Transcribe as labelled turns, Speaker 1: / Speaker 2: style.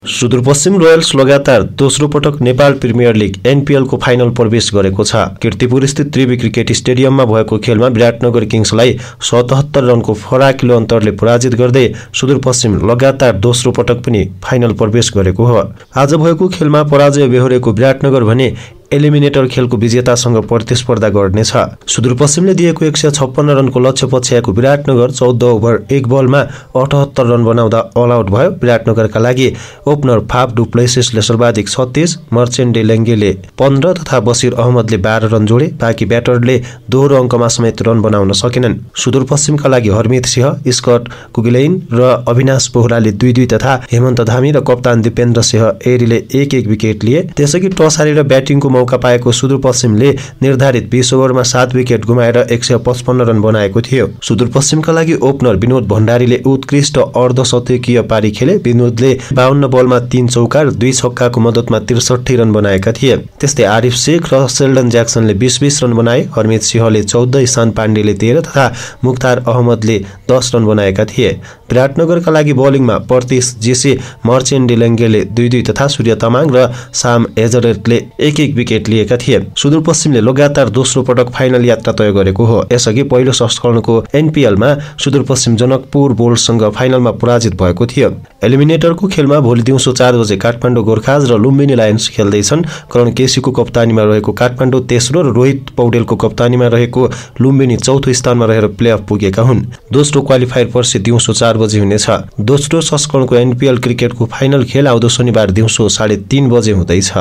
Speaker 1: Sudurpashchim royals लगातार दोस्रो पटक नेपाल प्रिमियर लिग एनपीएल को फाइनल प्रवेश गरेको छ। कीर्तिपुर स्थित त्रिवी क्रिकेट स्टेडियममा भएको खेलमा विराटनगर किङ्सलाई 77 रनको फराकिलो अन्तरले पराजित गर्दै सुदूरपश्चिम लगातार दोस्रो पटक पनि फाइनल प्रवेश गरेको हो। आज भएको खेलमा पराजय बेहोरेको विराटनगर भने एलिमिनेटर खेलको विजेतासँग प्रतिस्पर्धा गर्नेछ। सुदूरपश्चिमले दिएको 156 रनको लक्ष्य पछ्याएको विराटनगर 14 ओभर 1 बलमा 78 रन बनाउँदा अल आउट भयो। विराटनगरका लागि ओपनर फाफ डु प्लेसिसले सर्वाधिक 36, मर्चेन्ट डे लेङ्गेले 15 तथा बसिर अहमदले 12 रन जोडे। बाँकी ब्याटरले दोहोरो अङ्कमा समेत रन बनाउन सकेनन्। सुदूरपश्चिमका लागि हरमित सिंह, स्कट कुगिलेइन र अविनाश बोहराले 2-2 तथा हेमन्त धामी र कप्तान दिपेन्द्र सिंह एरीले 1-1 विकेट लिए। त्यसैगरी टस हारेर ब्याटिङको मौका पाएको सुदूरपश्चिमले निर्धारित 20 ओभरमा 7 विकेट गुमाएर 155 रन बनाएको थियो। सुदूरपश्चिमका लागि ओपनर विनोद भण्डारीले उत्कृष्ट अर्धशतकीय पारी खेले। विनोदले 52 बलमा 3 चौका र 2 छक्काको मद्दतमा 63 रन बनाएका थिए। त्यस्तै आरिफ शेख र सेल्डन ज्याक्सनले 20-20 रन बनाए। हरमित सिंहले 14, ईशान पाण्डेले 13 तथा मुख्तार अहमदले 10 रन बनाएका थिए। विराटनगरका लागि बोलिङमा प्रतीश जेसी, मर्चेन्ट डेलेङ्गेले 2-2 तथा सूर्य तामाङ र साम एजरेटले 1-1 विकेट लिएका थिए। सुदूरपश्चिमले लगातार दोस्रो पटक फाइनल यात्रा तय गरेको हो। यसअघि पहिलो संस्करणको एनपीएलमा सुदूरपश्चिम जनकपुर बोल्टसँग फाइनलमा पराजित भएको थियो। एलिमिनेटरको खेलमा भोलि दिउँसो 4 बजे काठमाडौँ गोर्खाज र लुम्बिनी लायन्स खेल्दैछन्। करण केसीको कप्तानीमा रहेको काठमाडौँ तेस्रो र रोहित पौडेलको कप्तानीमा रहेको लुम्बिनी चौथो स्थानमा रहेर प्लेअफ पुगेका हुन्। दोस्रो क्वालिफायर पर्सि दिउँसो 4 बजे हुनेछ। दोस्रो संस्करणको एनपीएल क्रिकेटको फाइनल खेल आउँदो शनिबार दिउँसो 3:30 बजे हुँदैछ।